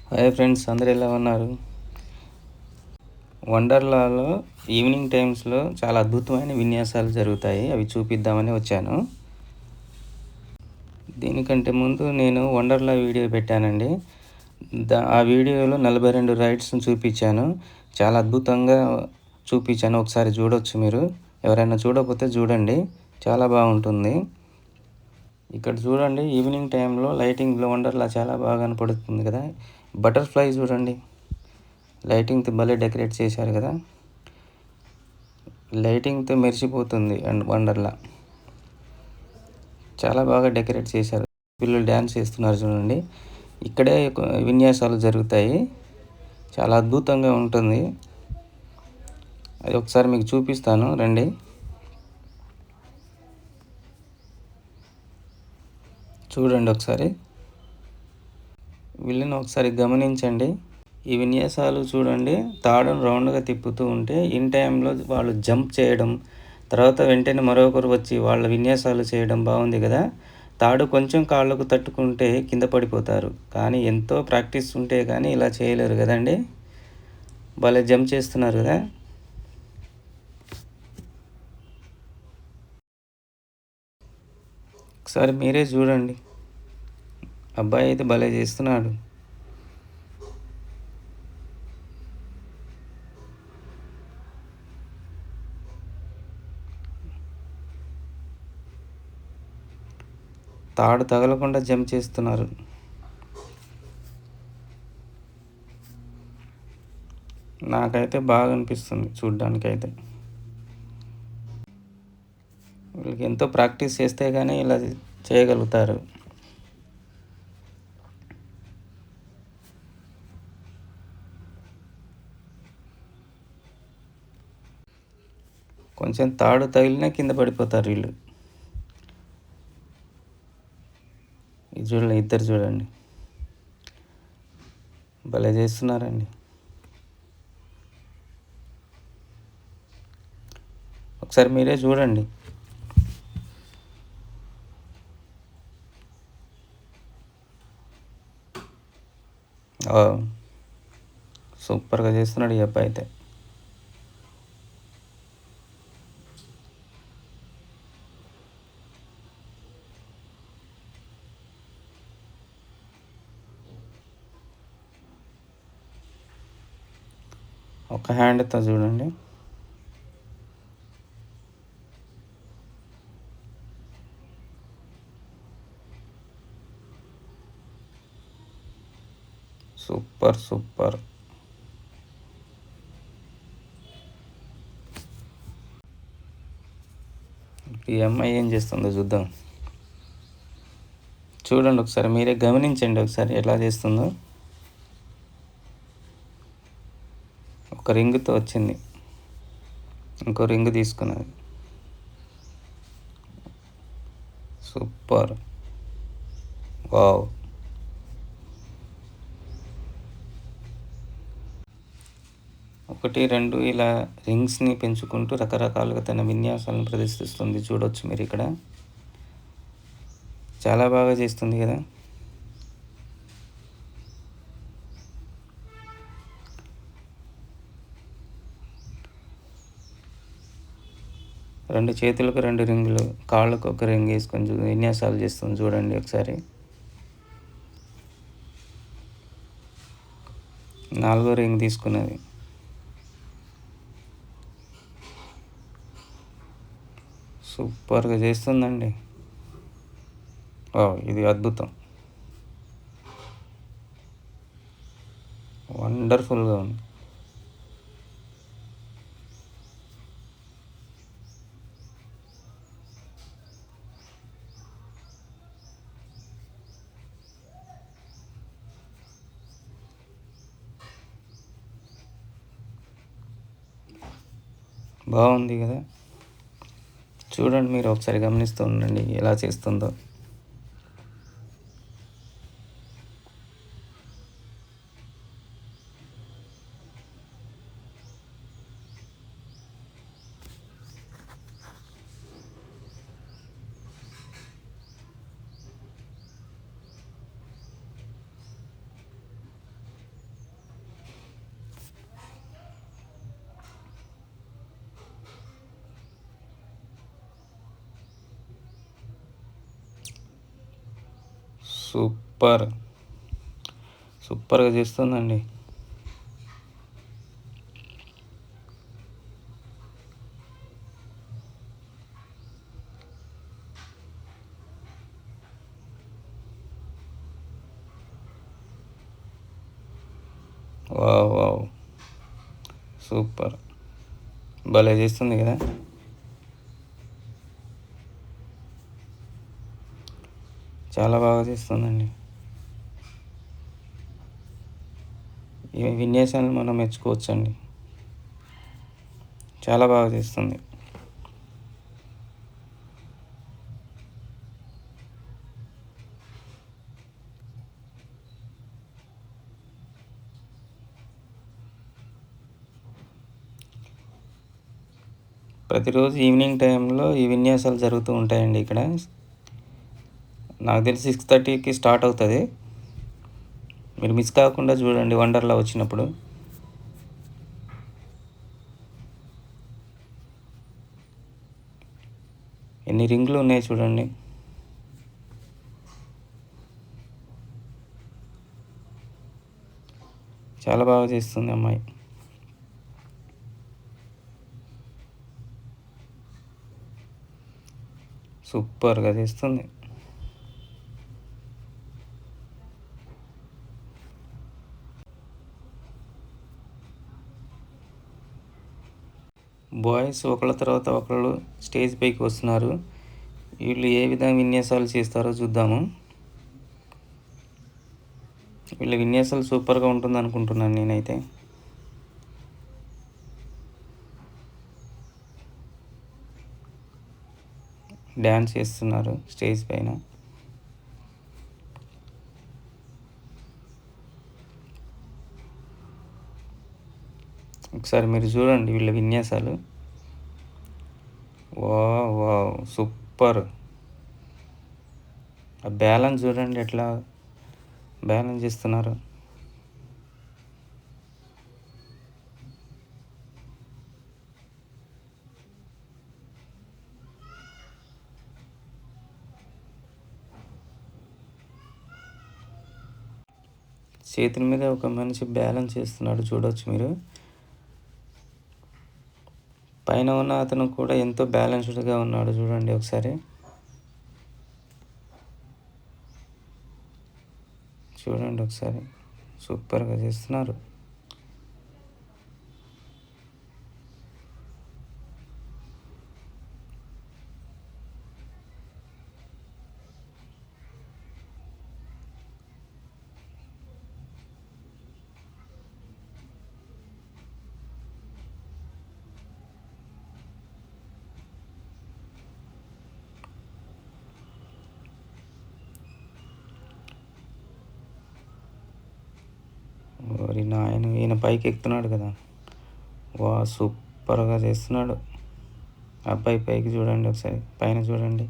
Hi friends, అందరూ ఎలా ఉన్నారు? వండర్లాలో ఈవినింగ్ టైమ్స్‌లో చాలా అద్భుతమైన విన్యాసాలు జరుగుతాయి. అవి చూపిద్దామని వచ్చాను. దీనికంటే ముందు నేను వండర్లా వీడియో పెట్టానండి. ఆ వీడియోలో 42 రైడ్స్‌ని చూపించాను. చాలా అద్భుతంగా చూపించాను. ఒకసారి చూడొచ్చు మీరు. ఎవరైనా చూడకపోతే చూడండి. చాలా బాగుంటుంది. ఇక్కడ చూడండి, ఈవినింగ్ టైంలో లైటింగ్‌లో వండర్లా చాలా బాగా కనపడుతుంది కదా! బటర్‌ఫ్లై చూడండి. లైటింగ్‌తో భలే డెకరేట్ చేశారు కదా! లైటింగ్‌తో మెరిసిపోతుంది అండ్ వండర్లా. చాలా బాగా డెకరేట్ చేశారు. పిల్లలు డ్యాన్స్ చేస్తున్నారు చూడండి. ఇక్కడే విన్యాసాలు జరుగుతాయి. చాలా అద్భుతంగా ఉంటుంది. అది ఒకసారి మీకు చూపిస్తాను రండి. చూడండి ఒకసారి. వీళ్ళని ఒకసారి గమనించండి. ఈ విన్యాసాలు చూడండి. తాడును రౌండ్‌గా తిప్పుతూ ఉంటే ఇన్ టైంలో వాళ్ళు జంప్ చేయడం, తర్వాత వెంటనే మరొకరు వచ్చి వాళ్ళ విన్యాసాలు చేయడం బాగుంది కదా! తాడు కొంచెం కాళ్ళకు తట్టుకుంటే కింద పడిపోతారు. కానీ ఎంతో ప్రాక్టీస్ ఉంటే కానీ ఇలా చేయలేరు కదండీ! భలే జంప్ చేస్తున్నారు కదా! ఒకసారి మీరే చూడండి. అబ్బాయి అయితే భలే చేస్తున్నాడు. తాడు తగలకుండా జంప్ చేస్తున్నారు. నాకైతే బాగా అనిపిస్తుంది చూడ్డానికైతే. వీళ్ళకి ఎంతో ప్రాక్టీస్ చేస్తే కానీ ఇలా చేయగలుగుతారు. కొంచెం తాడు తగిలినా కింద పడిపోతారు వీళ్ళు. ఇది చూడండి, ఇద్దరు చూడండి. భలే చేస్తున్నారండి. ఒకసారి మీరే చూడండి. సూపర్గా చేస్తున్నాడు ఈ అబ్బాయి అయితే. ఒక హ్యాండ్తో చూడండి. Super super. ఈ అమ్మాయి ఏం చేస్తుందో చూద్దాం. చూడండి ఒకసారి మీరే గమనించండి ఒకసారి ఎలా చేస్తుందో. ఒక రింగ్తో వచ్చింది, ఇంకో రింగ్ తీసుకున్నది. సూపర్. వావ్. ఒకటి రెండు ఇలా రింగ్స్ని పెంచుకుంటూ రకరకాలుగా తన విన్యాసాలను ప్రదర్శిస్తుంది. చూడొచ్చు మీరు ఇక్కడ. చాలా బాగా చేస్తుంది కదా! రెండు చేతులకు 2 రింగులు, కాళ్ళకు ఒక రింగ్ వేసుకొని విన్యాసాలు చేస్తుంది చూడండి ఒకసారి. 4వ రింగ్ తీసుకున్నది. సూపర్గా చేస్తుందండి. ఇది అద్భుతం. వండర్ఫుల్గా ఉంది. బాగుంది కదా! చూడండి మీరు ఒకసారి గమనిస్తూ ఉండండి ఎలా చేస్తుందో. సూపర్ సూపర్గా చేస్తుందండి. వావ్ వావ్, సూపర్, భలే చేస్తుంది కదా. చాలా బాగా చేస్తుందండి. ఈ విన్యాసాన్ని మనం మెచ్చుకోవచ్చండి. చాలా బాగా చేస్తుంది. ప్రతిరోజు ఈవినింగ్ టైంలో ఈ విన్యాసాలు జరుగుతూ ఉంటాయండి ఇక్కడ. నాకు తెలిసి 6:30కి స్టార్ట్ అవుతుంది. మీరు మిస్ కాకుండా చూడండి వండర్లా వచ్చినప్పుడు. ఎన్ని రింగులు ఉన్నాయి చూడండి. చాలా బాగా చేస్తుంది అమ్మాయి. సూపర్గా చేస్తుంది. బాయ్స్ ఒకళ్ళ తర్వాత ఒకళ్ళు స్టేజ్ పైకి వస్తున్నారు. వీళ్ళు ఏ విధంగా విన్యాసాలు చేస్తారో చూద్దాము. వీళ్ళ విన్యాసాలు సూపర్గా ఉంటుంది అనుకుంటున్నాను నేనైతే. డ్యాన్స్ చేస్తున్నారు స్టేజ్ పైన. ఒకసారి మీరు చూడండి వీళ్ళ విన్యాసాలు. Wow wow, super. ఆ బ్యాలెన్స్ చూడండి ఎట్లా బ్యాలెన్స్ చేస్తున్నారు. చేతుల మీద ఒక మనిషి బ్యాలెన్స్ చేస్తున్నాడు, చూడవచ్చు మీరు. పైన ఉన్న అతను కూడా ఎంతో బ్యాలెన్స్డ్గా ఉన్నాడు, చూడండి ఒకసారి. చూడండి ఒకసారి, సూపర్గా చేస్తున్నారు. ఓరి నాయన, ఈయన పైకి ఎక్కుతున్నాడు కదా. వా, సూపర్గా చేస్తున్నాడు. అబ్బాయి పైకి చూడండి ఒకసారి, పైన చూడండి.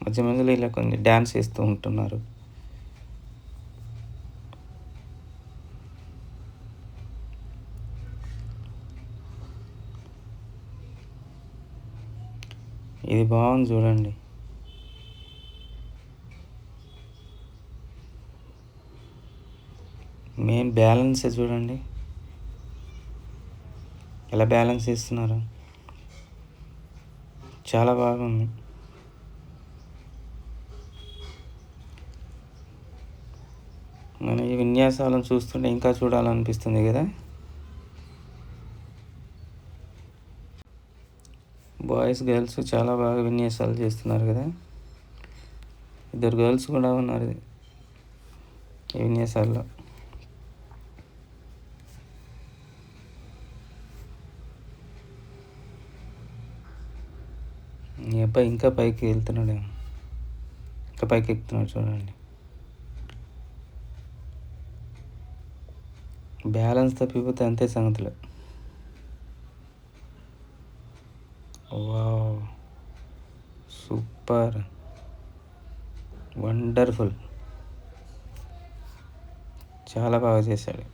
మధ్య మధ్యలో ఇలా కొంచెం డ్యాన్స్ చేస్తూ ఉంటున్నారు. ఇది బాగుంది చూడండి. మెయిన్ బ్యాలెన్స్ చూడండి, ఎలా బ్యాలెన్స్ చేస్తున్నారు. చాలా బాగుంది. మన ఈ విన్యాసాలను చూస్తుంటే ఇంకా చూడాలనిపిస్తుంది కదా. బాయ్స్ గర్ల్స్ చాలా బాగా విన్యాసాలు చేస్తున్నారు కదా. ఇద్దరు గర్ల్స్ కూడా ఉన్నారు ఈ విన్యాసాల్లో. ఈ అబ్బాయి ఇంకా పైకి వెళ్తున్నాడు, ఇంకా పైకి ఎక్కుతున్నాడు చూడండి. బ్యాలెన్స్ తప్పిపోతే అంతే సంగతులు. వావ్, సూపర్, వండర్ఫుల్, చాలా బాగా చేశాడు.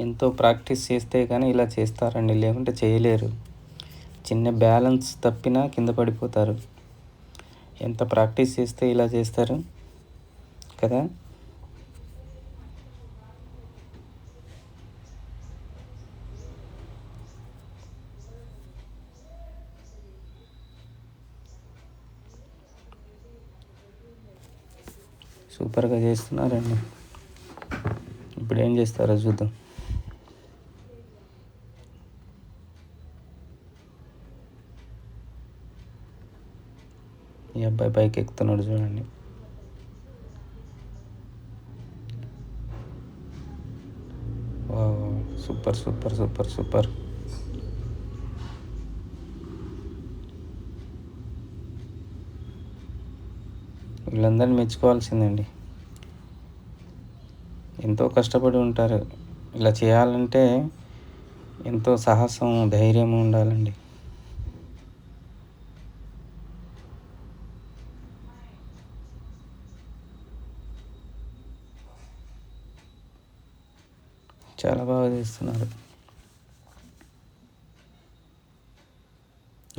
ఎంతో ప్రాక్టీస్ చేస్తే కానీ ఇలా చేస్తారండి, లేకుంటే చేయలేరు. చిన్న బ్యాలెన్స్ తప్పినా కింద పడిపోతారు. ఎంత ప్రాక్టీస్ చేస్తే ఇలా చేస్తారు కదా. సూపర్గా చేస్తున్నారండి. ఇప్పుడు ఏం చేస్తారో చూద్దాం. ఈ అబ్బాయి పైకి ఎక్కుతున్నాడు చూడండి. Wow, super super super super. వీళ్ళందరినీ మెచ్చుకోవాల్సిందండి. ఎంతో కష్టపడి ఉంటారు. ఇలా చేయాలంటే ఎంతో సాహసం, ధైర్యం ఉండాలండి. చాలా బాగా చేస్తున్నారు.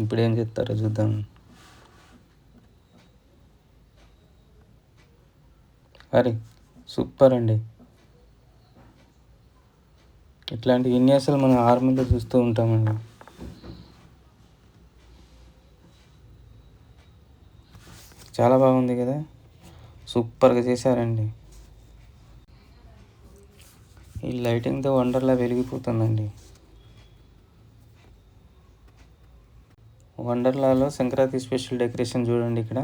ఇప్పుడు ఏం చెప్తారో చూద్దాం. అరే సూపర్ అండి. ఇట్లాంటి విన్యాసాలు మనం ఆర్మీలో చూస్తూ ఉంటామండి. చాలా బాగుంది కదా, సూపర్గా చేశారండి. ఈ లైటింగ్తో వండర్లా వెలిగిపోతుందండి. వండర్లాలో సంక్రాంతి స్పెషల్ డెకరేషన్ చూడండి. ఇక్కడ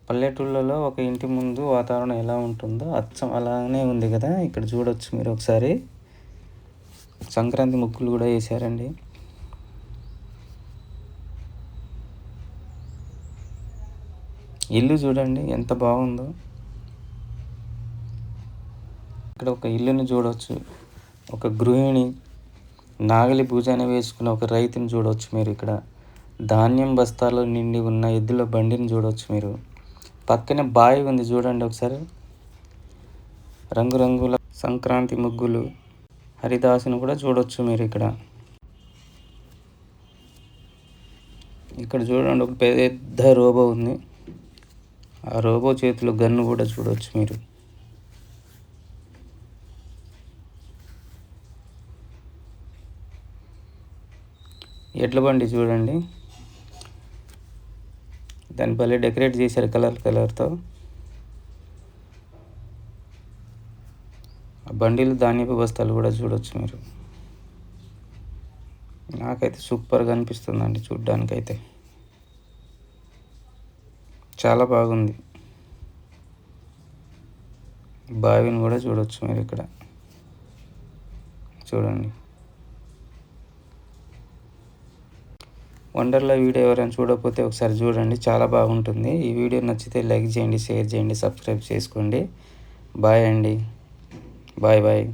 పల్లెటూళ్ళలో ఒక ఇంటి ముందు వాతావరణం ఎలా ఉంటుందో అచ్చం అలానే ఉంది కదా. ఇక్కడ చూడొచ్చు మీరు ఒకసారి. సంక్రాంతి ముగ్గులు కూడా వేసారండి. ఇల్లు చూడండి ఎంత బాగుందో. ఇక్కడ ఒక ఇల్లుని చూడవచ్చు, ఒక గృహిణి, నాగలి భుజాన వేసుకున్న ఒక రైతుని చూడవచ్చు మీరు. ఇక్కడ ధాన్యం బస్తాల్లో నిండి ఉన్న ఎద్దుల బండిని చూడవచ్చు మీరు. పక్కనే బావి ఉంది చూడండి ఒకసారి. రంగురంగుల సంక్రాంతి ముగ్గులు, హరిదాసుని కూడా చూడవచ్చు మీరు ఇక్కడ. ఇక్కడ చూడండి ఒక పెద్ద రోబో ఉంది. ఆ రోబో చేతిలో గన్ను కూడా చూడవచ్చు మీరు. ఎడ్ల బండి చూడండి, దాని భలే డెకరేట్ చేశారు కలర్తో. ఆ బండిలు ధాన్యపు బస్తాలు కూడా చూడవచ్చు మీరు. నాకైతే సూపర్గా అనిపిస్తుందండి చూడ్డానికైతే. చాలా బాగుంది. బావిని కూడా చూడవచ్చు మీరు ఇక్కడ చూడండి. వండర్లా వీడియో ఎవరైనా చూడకపోతే ఒకసారి చూడండి, చాలా బాగుంటుంది. ఈ వీడియో నచ్చితే లైక్ చేయండి, షేర్ చేయండి, సబ్స్క్రైబ్ చేసుకోండి. బాయ్ అండి. Bye bye.